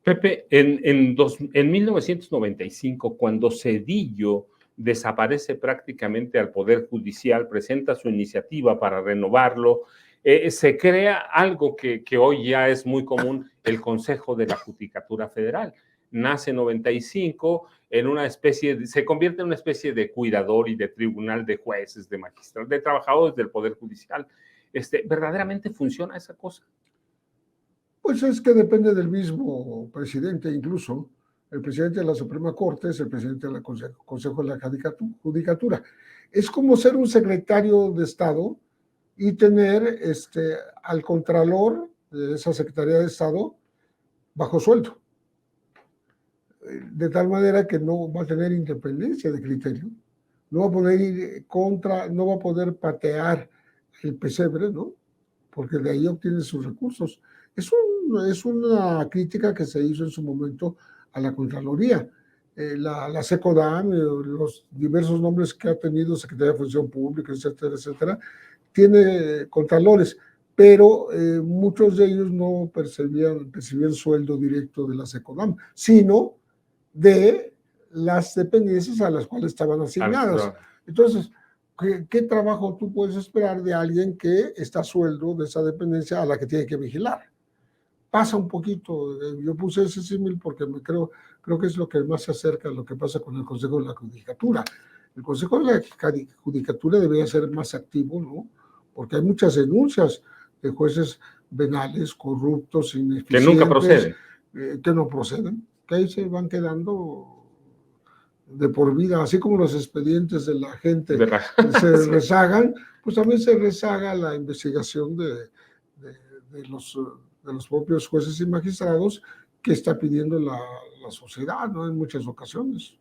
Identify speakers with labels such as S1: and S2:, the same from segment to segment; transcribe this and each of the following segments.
S1: Pepe, en 1995, cuando Zedillo desaparece prácticamente al Poder Judicial, presenta su iniciativa para renovarlo, se crea algo que hoy ya es muy común, el Consejo de la Judicatura Federal. Nace en 95, se convierte en una especie de cuidador y de tribunal de jueces, de magistrados, de trabajadores del Poder Judicial. ¿Verdaderamente funciona esa cosa?
S2: Pues es que depende del mismo presidente, incluso. El presidente de la Suprema Corte es el presidente del Consejo de la Judicatura. Es como ser un secretario de Estado y tener al contralor de esa Secretaría de Estado bajo sueldo. De tal manera que no va a tener independencia de criterio, no va a poder ir contra, no va a poder patear el pesebre, ¿no? Porque de ahí obtiene sus recursos. Es una crítica que se hizo en su momento a la Contraloría. La SECODAM, los diversos nombres que ha tenido, Secretaría de Función Pública, etcétera, etcétera, tiene contralores, pero muchos de ellos no percibían sueldo directo de la SECODAM, sino de las dependencias a las cuales estaban asignadas. Entonces, ¿qué trabajo tú puedes esperar de alguien que está a sueldo de esa dependencia a la que tiene que vigilar? Pasa un poquito, yo puse ese símil porque creo que es lo que más se acerca a lo que pasa con el Consejo de la Judicatura. El Consejo de la Judicatura debería ser más activo, ¿no? Porque hay muchas denuncias de jueces venales, corruptos, ineficientes.
S1: Que nunca proceden.
S2: Que no proceden, que ahí se van quedando de por vida, así como los expedientes de la gente se rezagan, pues también se rezaga la investigación de los propios jueces y magistrados que está pidiendo la sociedad, ¿no? En muchas ocasiones.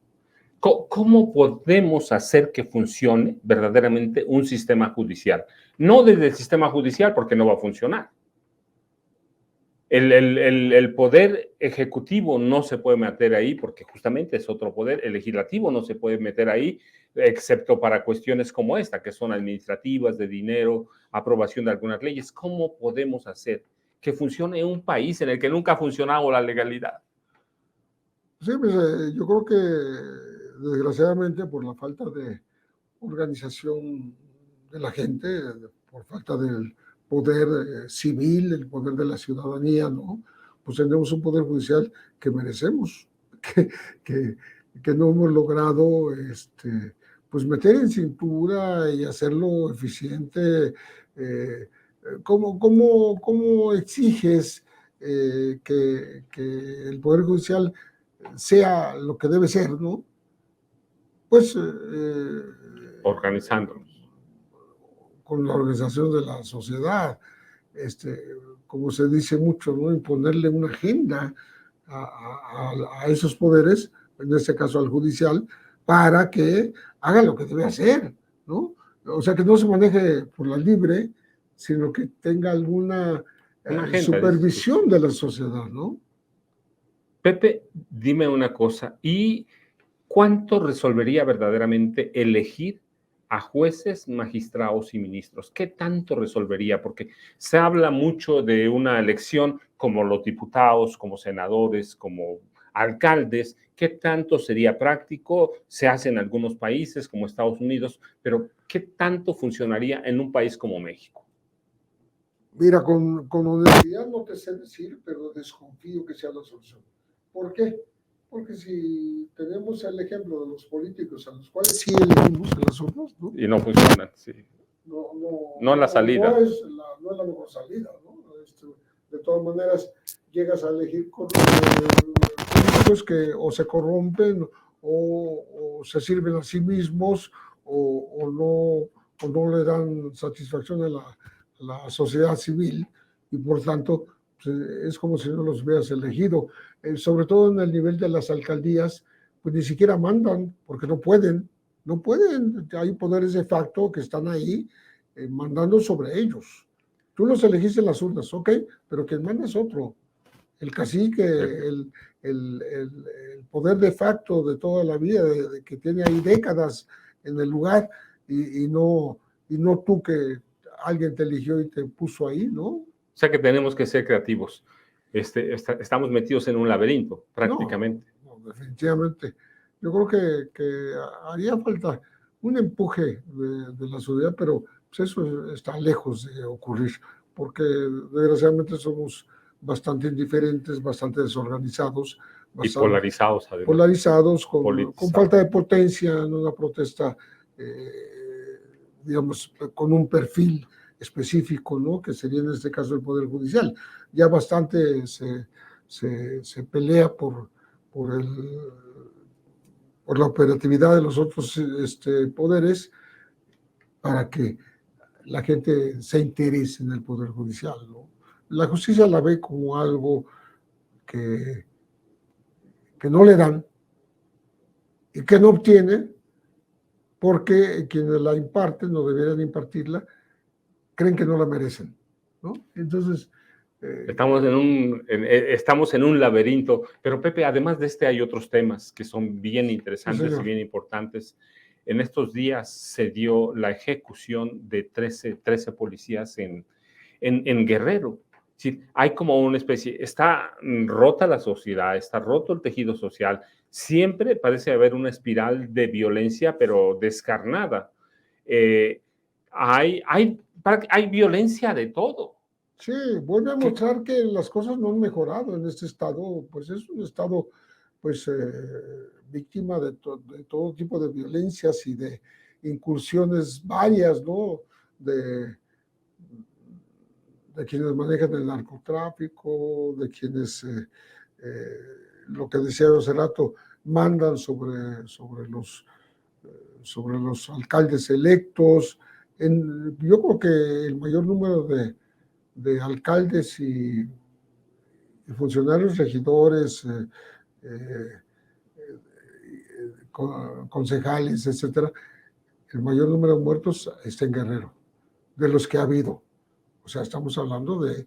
S1: ¿Cómo podemos hacer que funcione verdaderamente un sistema judicial? No desde el sistema judicial, porque no va a funcionar. El poder ejecutivo no se puede meter ahí porque justamente es otro poder. El legislativo no se puede meter ahí, excepto para cuestiones como esta, que son administrativas, de dinero, aprobación de algunas leyes. ¿Cómo podemos hacer que funcione un país en el que nunca ha funcionado la legalidad?
S2: Sí, pues yo creo que desgraciadamente por la falta de organización de la gente, por falta del poder civil, el poder de la ciudadanía, ¿no? Pues tenemos un poder judicial que merecemos, que no hemos logrado pues meter en cintura y hacerlo eficiente. ¿Cómo exiges que el poder judicial sea lo que debe ser, ¿no? Pues
S1: organizándonos.
S2: Con la organización de la sociedad, como se dice mucho, ¿no? Imponerle una agenda a esos poderes, en este caso al judicial, para que haga lo que debe hacer, ¿no? O sea, que no se maneje por la libre, sino que tenga alguna supervisión de la sociedad, ¿no?
S1: Pepe, dime una cosa, ¿y cuánto resolvería verdaderamente elegir a jueces, magistrados y ministros? ¿Qué tanto resolvería? Porque se habla mucho de una elección como los diputados, como senadores, como alcaldes. ¿Qué tanto sería práctico? Se hace en algunos países como Estados Unidos, pero ¿qué tanto funcionaría en un país como México?
S2: Mira, con honestidad no te sé decir, pero desconfío que sea la solución. ¿Por qué? Porque si tenemos el ejemplo de los políticos a los cuales sí elegimos en las urnas, ¿no?
S1: Y no funcionan, sí.
S2: No es la salida. No es la mejor salida, ¿no? De todas maneras, llegas a elegir con políticos que o se corrompen o se sirven a sí mismos o no le dan satisfacción a la sociedad civil y por tanto pues, es como si no los hubieras elegido. Sobre todo en el nivel de las alcaldías, pues ni siquiera mandan porque no pueden, hay poderes de facto que están ahí mandando sobre ellos. Tú los elegiste en las urnas, ok, pero quien manda es otro. El cacique, el poder de facto de toda la vida, que tiene ahí décadas en el lugar y no tú que alguien te eligió y te puso ahí, ¿no?
S1: O sea que tenemos que ser creativos. estamos metidos en un laberinto, prácticamente.
S2: No, definitivamente. Yo creo que haría falta un empuje de la sociedad, pero pues eso está lejos de ocurrir, porque desgraciadamente somos bastante indiferentes, bastante desorganizados,
S1: Y
S2: bastante
S1: polarizados, además.
S2: polarizados, con
S1: Politizados.
S2: falta de potencia en una protesta, digamos, con un perfil específico, ¿no? Que sería en este caso el Poder Judicial. Ya bastante se pelea por la operatividad de los otros poderes para que la gente se interese en el Poder Judicial, ¿no? La justicia la ve como algo que no le dan y que no obtiene porque quienes la imparten o deberían impartirla creen que no la merecen, ¿no? Entonces...
S1: estamos en un laberinto, pero Pepe, además de hay otros temas que son bien interesantes y bien importantes. En estos días se dio la ejecución de 13 policías en Guerrero. Sí, hay como una especie, está rota la sociedad, está roto el tejido social, siempre parece haber una espiral de violencia, pero descarnada. Hay violencia de todo.
S2: Sí, vuelve a mostrar que las cosas no han mejorado en este estado, pues es un estado pues víctima de todo tipo de violencias y de incursiones varias, ¿no? De quienes manejan el narcotráfico, de quienes, lo que decía hace rato, mandan sobre los alcaldes electos. Yo creo que el mayor número de alcaldes y funcionarios, regidores, concejales, etcétera, el mayor número de muertos está en Guerrero, de los que ha habido. O sea, estamos hablando de,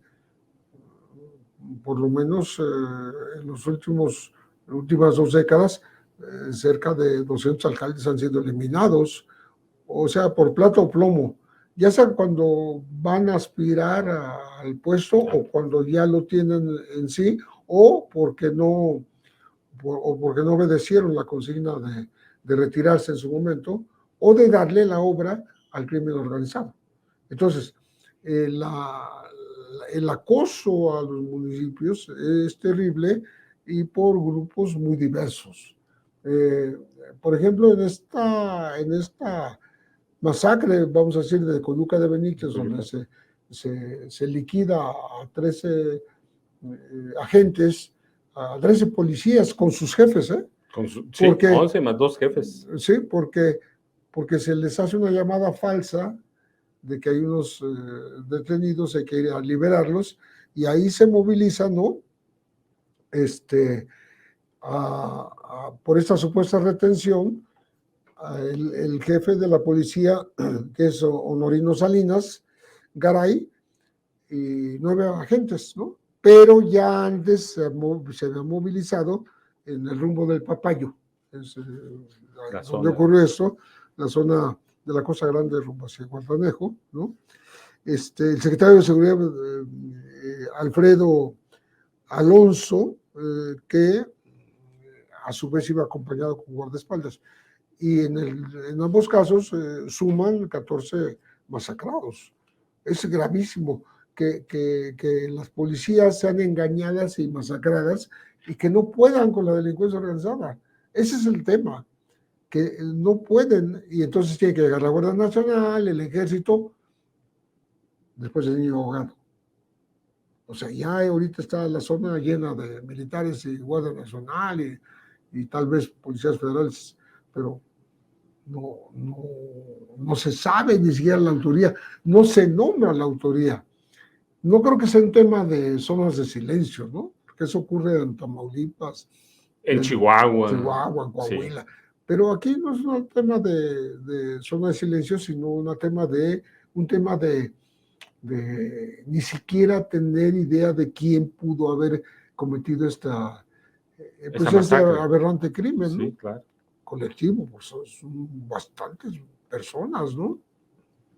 S2: por lo menos en las últimas 2 décadas, cerca de 200 alcaldes han sido eliminados, o sea, por plata o plomo, ya sea cuando van a aspirar al puesto o cuando ya lo tienen en sí, o porque no obedecieron la consigna de retirarse en su momento, o de darle la obra al crimen organizado. Entonces, el acoso a los municipios es terrible y por grupos muy diversos. Por ejemplo, en esta masacre, vamos a decir, de Coluca de Benítez, donde se liquida a 13 agentes, a 13 policías con sus jefes, ¿eh?
S1: Sí, 11 más 2 jefes.
S2: Sí, porque se les hace una llamada falsa de que hay unos detenidos, hay que ir a liberarlos, y ahí se movilizan, ¿no? Por esta supuesta retención, el jefe de la policía, que es Honorino Salinas Garay, y 9 agentes, ¿no? Pero ya antes se había movilizado en el rumbo del Papayo, donde ocurrió esto, la zona de la Costa Grande rumbo hacia Guantanejo, ¿no? El secretario de Seguridad, Alfredo Alonso, que a su vez iba acompañado con guardaespaldas. Y en ambos casos suman 14 masacrados. Es gravísimo que las policías sean engañadas y masacradas y que no puedan con la delincuencia organizada. Ese es el tema, que no pueden, y entonces tiene que llegar la Guardia Nacional, el Ejército, después el niño ahogado. O sea, ya ahorita está la zona llena de militares y Guardia Nacional y tal vez policías federales, pero no se sabe ni siquiera la autoría, no se nombra la autoría. No creo que sea un tema de zonas de silencio, ¿no? Porque eso ocurre en Tamaulipas,
S1: en Chihuahua,
S2: en Coahuila. Sí. Pero aquí no es un tema de zona de silencio, sino un tema de ni siquiera tener idea de quién pudo haber cometido este aberrante crimen, ¿no?
S1: Sí, claro.
S2: Colectivo, pues son bastantes personas, ¿no?